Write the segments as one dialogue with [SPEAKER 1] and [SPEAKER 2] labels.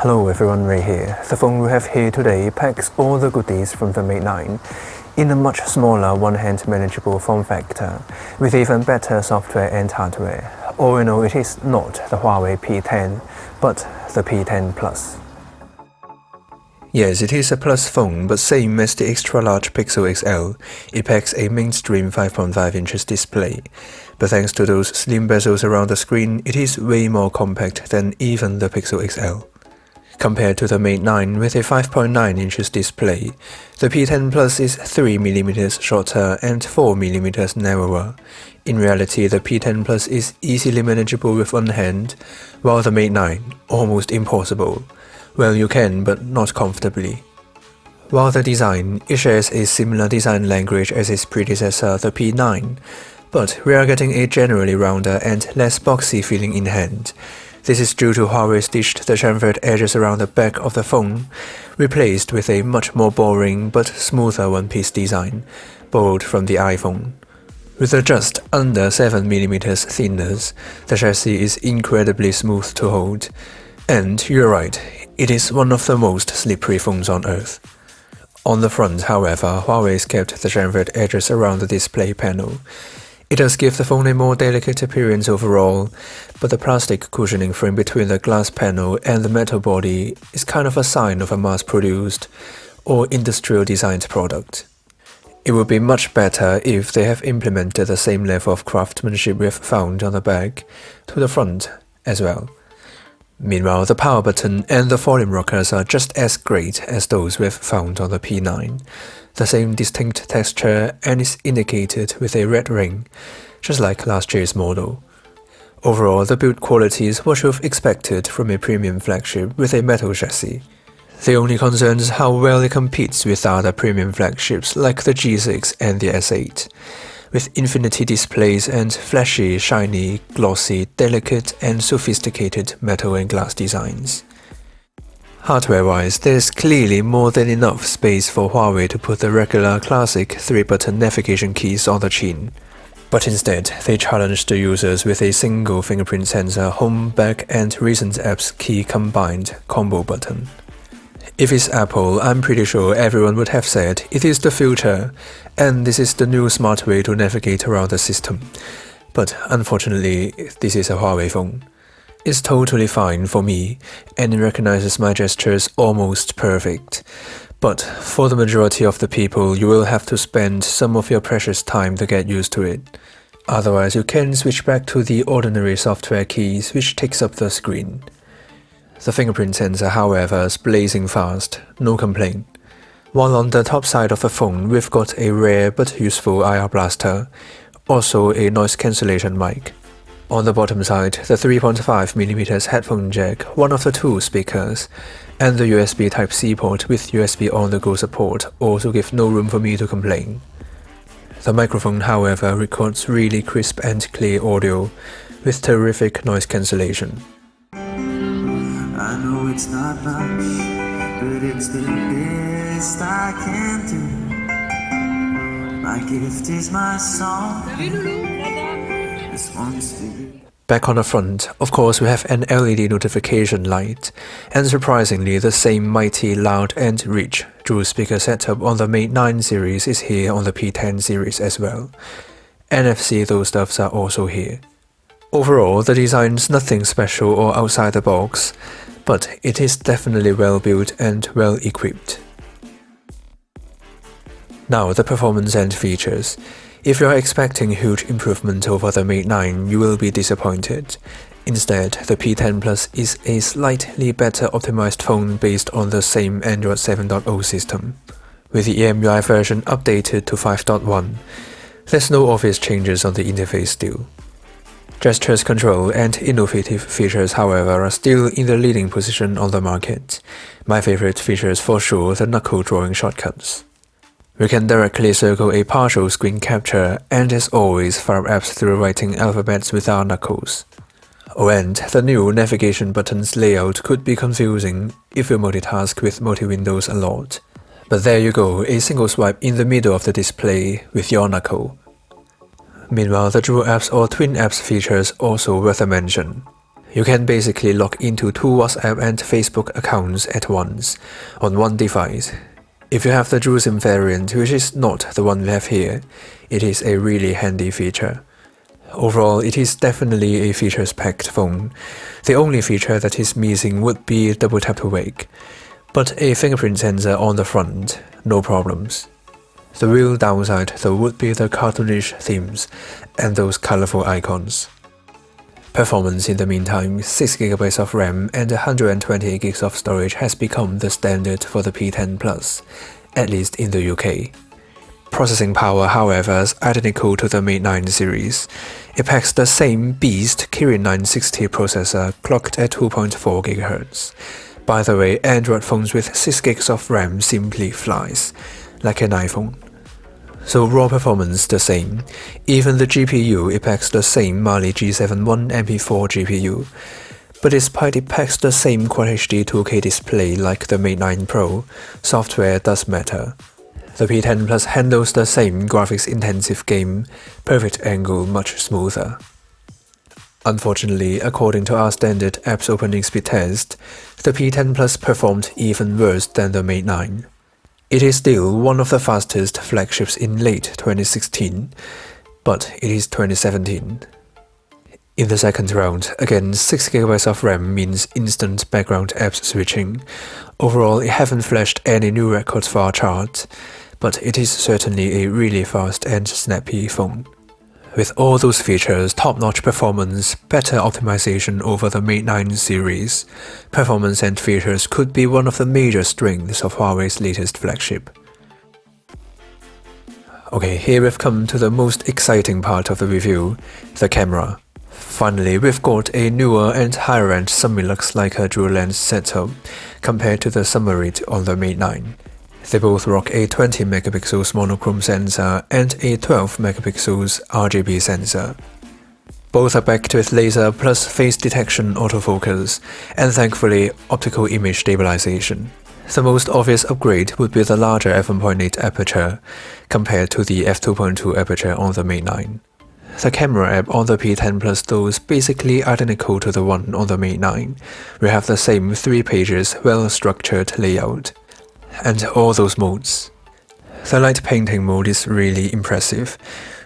[SPEAKER 1] Hello everyone, Ray here. The phone we have here today packs all the goodies from the Mate 9 in a much smaller one-hand manageable form factor, with even better software and hardware. All in all, it is not the Huawei P10, but the P10 Plus. Yes, it is a Plus phone, but same as the extra-large Pixel XL, it packs a mainstream 5.5 inches display. But thanks to those slim bezels around the screen, it is way more compact than even the Pixel XL. Compared to the Mate 9 with a 5.9 inches display, the P10 Plus is 3mm shorter and 4mm narrower. In reality, the P10 Plus is easily manageable with one hand, while the Mate 9 almost impossible. Well, you can, but not comfortably. While the design, it shares a similar design language as its predecessor, the P9, but we are getting a generally rounder and less boxy feeling in hand. This is due to Huawei stitched the chamfered edges around the back of the phone, replaced with a much more boring but smoother one-piece design, borrowed from the iPhone. With a just under 7mm thinness, the chassis is incredibly smooth to hold. And you're right, it is one of the most slippery phones on earth. On the front, however, Huawei's kept the chamfered edges around the display panel. It does give the phone a more delicate appearance overall, but the plastic cushioning frame between the glass panel and the metal body is kind of a sign of a mass-produced or industrial-designed product. It would be much better if they have implemented the same level of craftsmanship we have found on the back to the front as well. Meanwhile, the power button and the volume rockers are just as great as those we have found on the P9. The same distinct texture and is indicated with a red ring, just like last year's model. Overall, the build quality is what you've expected from a premium flagship with a metal chassis. The only concern is how well it competes with other premium flagships like the G6 and the S8. With infinity displays and flashy, shiny, glossy, delicate and sophisticated metal and glass designs. Hardware-wise, there's clearly more than enough space for Huawei to put the regular classic 3-button navigation keys on the chin. But instead, they challenged the users with a single fingerprint sensor home, back and recent apps key combined combo button. If it's Apple, I'm pretty sure everyone would have said it is the future, and this is the new smart way to navigate around the system. But unfortunately, this is a Huawei phone. It's totally fine for me, and it recognizes my gestures almost perfect. But for the majority of the people, you will have to spend some of your precious time to get used to it. Otherwise, you can switch back to the ordinary software keys, which takes up the screen. The fingerprint sensor, however, is blazing fast, no complaint. While on the top side of the phone, we've got a rare but useful IR blaster, also a noise cancellation mic. On the bottom side, the 3.5mm headphone jack, one of the two speakers, and the USB Type-C port with USB on-the-go support also give no room for me to complain. The microphone, however, records really crisp and clear audio, with terrific noise cancellation.
[SPEAKER 2] I know it's not much, but it's the best I can do. My gift is my song. This one's for you.
[SPEAKER 1] Back on the front, of course, we have an LED notification light, and surprisingly, the same mighty, loud and rich dual speaker setup on the Mate 9 series is here on the P10 series as well. NFC, those stuffs are also here. Overall, the design's nothing special or outside the box, but it is definitely well built and well equipped. Now the performance and features. If you are expecting huge improvement over the Mate 9, you will be disappointed. Instead, the P10 Plus is a slightly better optimized phone based on the same Android 7.0 system. With the EMUI version updated to 5.1, there's no obvious changes on the interface still. Gestures control and innovative features, however, are still in the leading position on the market. My favorite feature is for sure the knuckle drawing shortcuts. We can directly circle a partial screen capture and, as always, fire apps through writing alphabets with our knuckles. Oh, and the new navigation buttons layout could be confusing if you multitask with multi-windows a lot. But there you go, a single swipe in the middle of the display with your knuckle. Meanwhile, the dual apps or twin apps features also worth a mention. You can basically log into 2 WhatsApp and Facebook accounts at once on one device. If you have the dual SIM variant, which is not the one we have here, it is a really handy feature. Overall, it is definitely a features-packed phone. The only feature that is missing would be double tap to wake, but a fingerprint sensor on the front, no problems. The real downside though would be the cartoonish themes and those colorful icons. Performance in the meantime, 6GB of RAM and 128GB of storage has become the standard for the P10 Plus, at least in the UK. Processing power, however, is identical to the Mate 9 series. It packs the same beast Kirin 960 processor clocked at 2.4 GHz. By the way, Android phones with 6GB of RAM simply flies, like an iPhone. So raw performance the same. Even the GPU, it packs the same Mali G7 1MP4 GPU. But despite it packs the same Quad HD 2K display like the Mate 9 Pro, software does matter. The P10 Plus handles the same graphics-intensive game, perfect angle much smoother. Unfortunately, according to our standard apps opening speed test, the P10 Plus performed even worse than the Mate 9. It is still one of the fastest flagships in late 2016, but it is 2017. In the second round, again 6GB of RAM means instant background apps switching. Overall, it haven't flashed any new records for our chart, but it is certainly a really fast and snappy phone. With all those features, top-notch performance, better optimization over the Mate 9 series, performance and features could be one of the major strengths of Huawei's latest flagship. Okay, here we've come to the most exciting part of the review, the camera. Finally, we've got a newer and higher-end Summilux Leica Dual Lens setup compared to the Summarit on the Mate 9. They both rock a 20MP monochrome sensor and a 12MP RGB sensor. Both are backed with laser plus face detection autofocus, and thankfully optical image stabilization. The most obvious upgrade would be the larger f1.8 aperture compared to the f2.2 aperture on the Mate 9. The camera app on the P10 Plus though is basically identical to the one on the Mate 9. We have the same 3 pages, well-structured layout. And all those modes. The light painting mode is really impressive.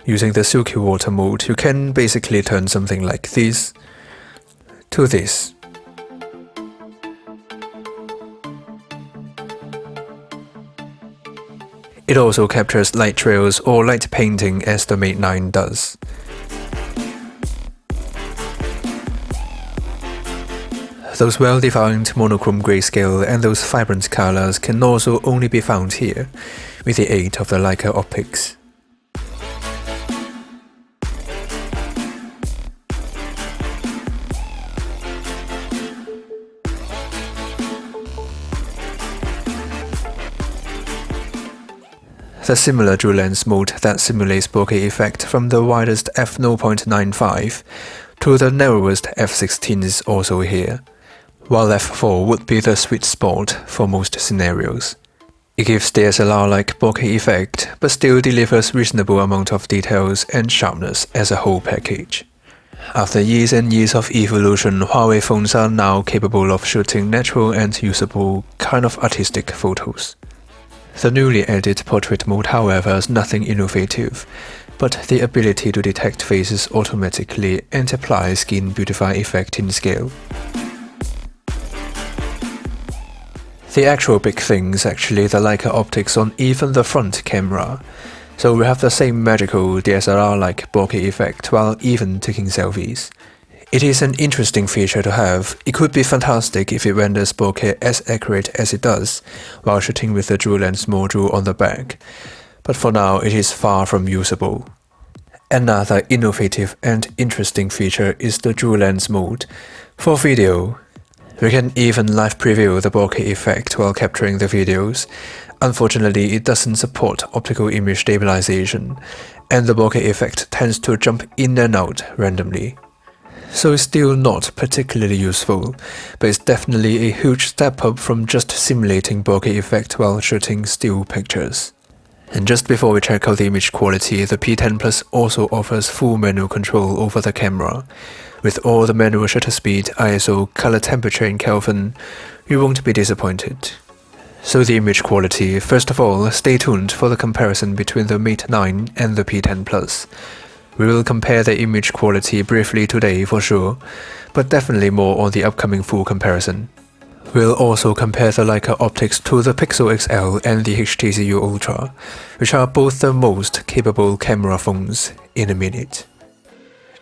[SPEAKER 1] Using the silky water mode, you can basically turn something like this to this. It also captures light trails or light painting as the Mate 9 does. Those well-defined monochrome grayscale and those vibrant colors can also only be found here, with the aid of the Leica optics. The similar dual lens mode that simulates bokeh effect from the widest f0.95 to the narrowest f16 is also here, while f4 would be the sweet spot for most scenarios. It gives DSLR-like bokeh effect, but still delivers reasonable amount of details and sharpness as a whole package. After years and years of evolution, Huawei phones are now capable of shooting natural and usable, kind of artistic photos. The newly added portrait mode, however, is nothing innovative, but the ability to detect faces automatically and apply skin beautify effect in scale. The actual big thing is actually the Leica optics on even the front camera, so we have the same magical DSLR-like bokeh effect while even taking selfies. It is an interesting feature to have. It could be fantastic if it renders bokeh as accurate as it does while shooting with the dual lens module on the back, but for now it is far from usable. Another innovative and interesting feature is the dual lens mode. For video, we can even live preview the bokeh effect while capturing the videos. Unfortunately, it doesn't support optical image stabilization, and the bokeh effect tends to jump in and out randomly. So it's still not particularly useful, but it's definitely a huge step up from just simulating bokeh effect while shooting still pictures. And just before we check out the image quality, the P10 Plus also offers full manual control over the camera. With all the manual shutter speed, ISO, color temperature in Kelvin, you won't be disappointed. So the image quality, first of all, stay tuned for the comparison between the Mate 9 and the P10 Plus. We will compare the image quality briefly today for sure, but definitely more on the upcoming full comparison. We'll also compare the Leica optics to the Pixel XL and the HTC U Ultra, which are both the most capable camera phones, in a minute.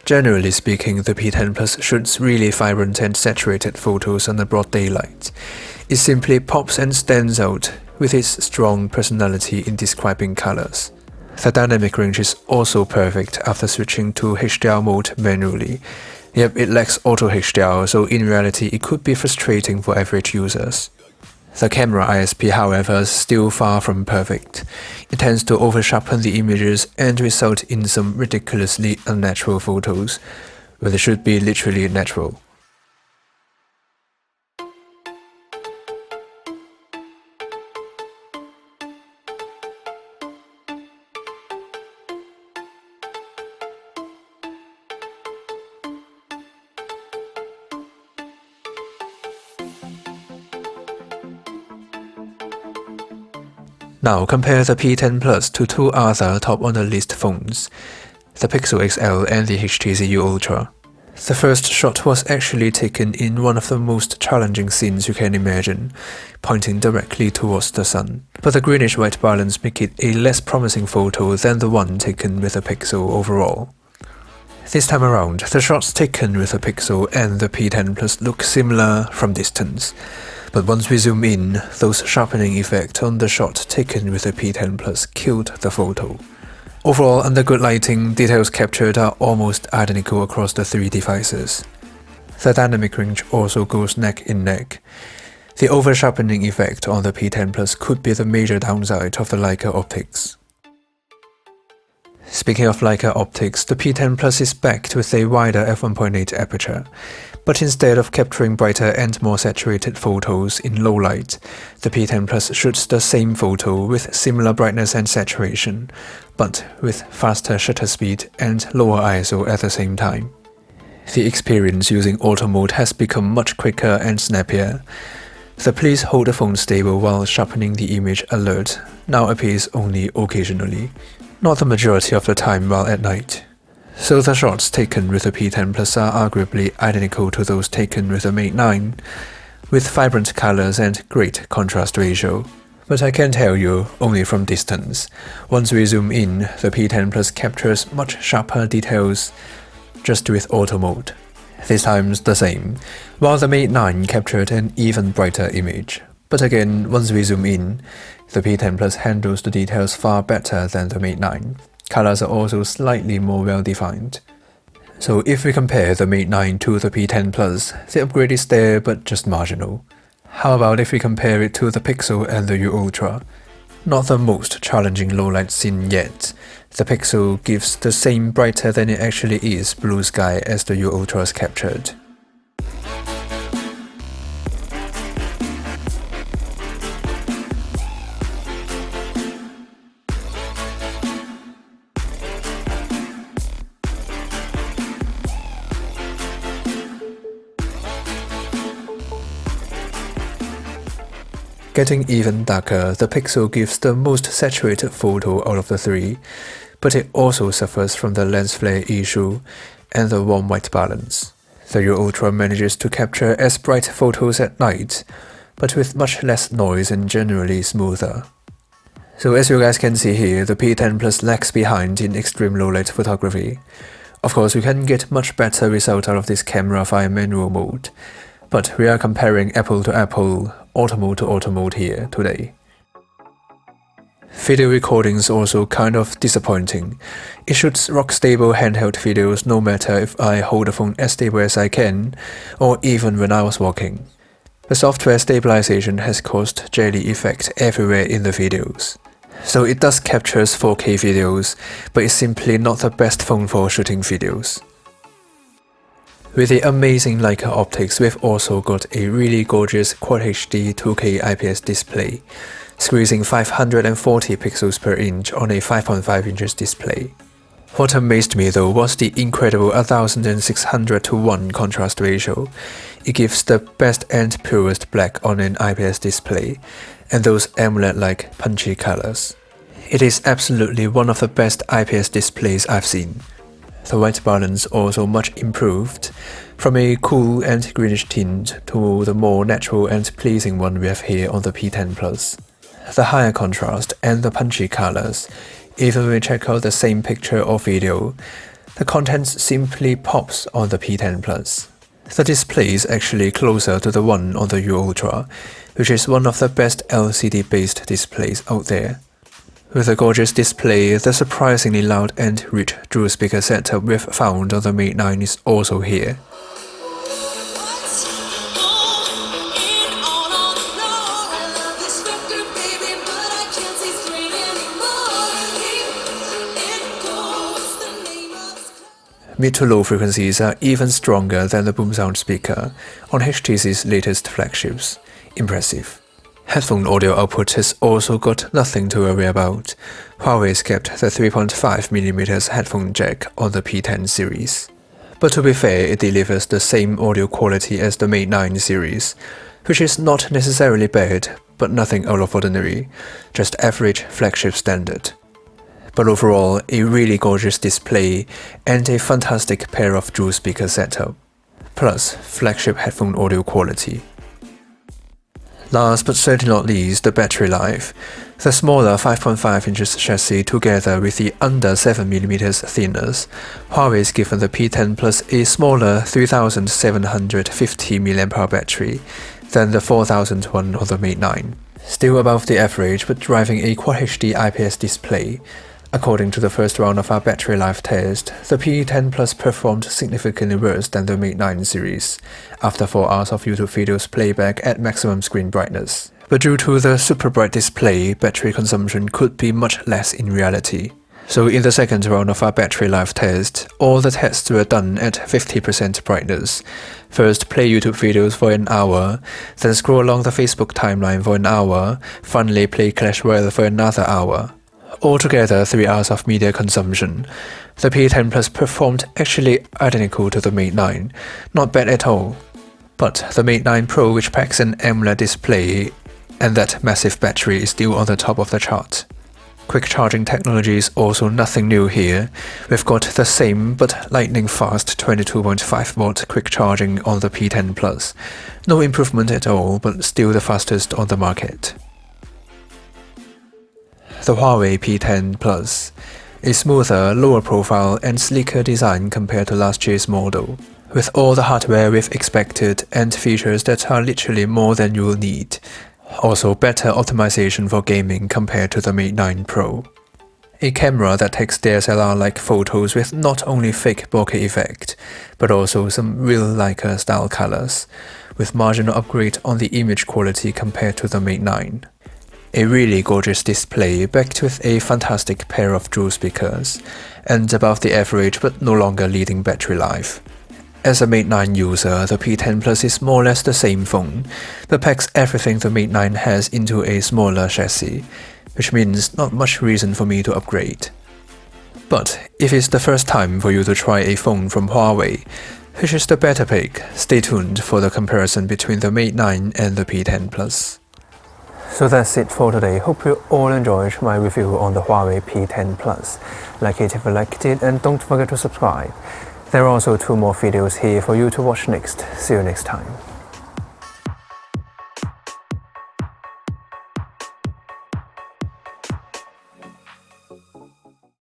[SPEAKER 1] Generally speaking, the P10 Plus shoots really vibrant and saturated photos under broad daylight. It simply pops and stands out with its strong personality in describing colors. The dynamic range is also perfect after switching to HDR mode manually. Yep, it lacks auto HDR, so in reality it could be frustrating for average users. The camera ISP, however, is still far from perfect. It tends to over-sharpen the images and result in some ridiculously unnatural photos, where they should be literally natural. Now compare the P10 Plus to two other top on the list phones, the Pixel XL and the HTC U Ultra. The first shot was actually taken in one of the most challenging scenes you can imagine, pointing directly towards the sun. But the greenish-white balance make it a less promising photo than the one taken with the Pixel overall. This time around, the shots taken with the Pixel and the P10 Plus look similar from distance. But once we zoom in, those sharpening effects on the shot taken with the P10 Plus killed the photo. Overall, under good lighting, details captured are almost identical across the three devices. The dynamic range also goes neck in neck. The over-sharpening effect on the P10 Plus could be the major downside of the Leica optics. Speaking of Leica optics, the P10 Plus is backed with a wider f1.8 aperture. But instead of capturing brighter and more saturated photos in low light, the P10 Plus shoots the same photo with similar brightness and saturation, but with faster shutter speed and lower ISO at the same time. The experience using auto mode has become much quicker and snappier. The please hold the phone stable while sharpening the image alert now appears only occasionally, not the majority of the time while at night. So the shots taken with the P10 Plus are arguably identical to those taken with the Mate 9, with vibrant colors and great contrast ratio. But I can tell you, only from distance, once we zoom in, the P10 Plus captures much sharper details just with auto mode. This time's the same, while the Mate 9 captured an even brighter image. But again, once we zoom in, the P10 Plus handles the details far better than the Mate 9. Colors are also slightly more well-defined. So if we compare the Mate 9 to the P10 Plus, the upgrade is there but just marginal. How about if we compare it to the Pixel and the U Ultra? Not the most challenging low-light scene yet. The Pixel gives the same brighter than it actually is blue sky as the U Ultra's captured. Getting even darker, the Pixel gives the most saturated photo out of the three, but it also suffers from the lens flare issue and the warm white balance. The U Ultra manages to capture as bright photos at night, but with much less noise and generally smoother. So as you guys can see here, the P10 Plus lags behind in extreme low-light photography. Of course, we can get much better result out of this camera via manual mode, but we are comparing apple to apple, auto mode to auto mode here today. Video recording's also kind of disappointing. It shoots rock-stable handheld videos no matter if I hold the phone as stable as I can, or even when I was walking. The software stabilization has caused jelly effect everywhere in the videos. So it does captures 4K videos, but it's simply not the best phone for shooting videos. With the amazing Leica optics, we've also got a really gorgeous Quad HD 2K IPS display, squeezing 540 pixels per inch on a 5.5 inches display. What amazed me though was the incredible 1600:1 contrast ratio. It gives the best and purest black on an IPS display, and those AMOLED-like punchy colors. It is absolutely one of the best IPS displays I've seen. The white balance also much improved, from a cool and greenish tint to the more natural and pleasing one we have here on the P10 Plus. The higher contrast and the punchy colors, even when we check out the same picture or video, the contents simply pops on the P10 Plus. The display is actually closer to the one on the U Ultra, which is one of the best LCD-based displays out there. With a gorgeous display, the surprisingly loud and rich dual speaker setup we've found on the Mate 9 is also here. Mid to low frequencies are even stronger than the boom sound speaker on HTC's latest flagships. Impressive. Headphone audio output has also got nothing to worry about. Huawei's kept the 3.5mm headphone jack on the P10 series. But to be fair, it delivers the same audio quality as the Mate 9 series, which is not necessarily bad, but nothing out of ordinary, just average flagship standard. But overall, a really gorgeous display and a fantastic pair of dual speaker setup, plus flagship headphone audio quality. Last but certainly not least, the battery life. The smaller 5.5 inches chassis together with the under 7mm thinness, Huawei's given the P10 Plus a smaller 3750 mAh battery than the 4001 on the Mate 9. Still above the average but driving a Quad HD IPS display. According to the first round of our battery life test, the P10 Plus performed significantly worse than the Mate 9 series, after 4 hours of YouTube videos playback at maximum screen brightness. But due to the super bright display, battery consumption could be much less in reality. So in the second round of our battery life test, all the tests were done at 50% brightness. First play YouTube videos for an hour, then scroll along the Facebook timeline for an hour, finally play Clash Royale for another hour. Altogether 3 hours of media consumption. The P10 Plus performed actually identical to the Mate 9, not bad at all. But the Mate 9 Pro, which packs an AMOLED display and that massive battery, is still on the top of the chart. Quick charging technology is also nothing new here. We've got the same but lightning fast 22.5V quick charging on the P10 Plus. No improvement at all, but still the fastest on the market. The Huawei P10 Plus, a smoother, lower profile and sleeker design compared to last year's model, with all the hardware we've expected and features that are literally more than you will need. Also better optimization for gaming compared to the Mate 9 Pro. A camera that takes DSLR-like photos with not only fake bokeh effect, but also some real Leica style colors, with marginal upgrade on the image quality compared to the Mate 9. A really gorgeous display backed with a fantastic pair of dual speakers, and above the average but no longer leading battery life. As a Mate 9 user, the P10 Plus is more or less the same phone, but packs everything the Mate 9 has into a smaller chassis, which means not much reason for me to upgrade. But if it's the first time for you to try a phone from Huawei, which is the better pick, stay tuned for the comparison between the Mate 9 and the P10 Plus. So that's it for today. Hope you all enjoyed my review on the Huawei P10 Plus. Like it if you liked it, and don't forget to subscribe. There are also 2 more videos here for you to watch next. See you next time.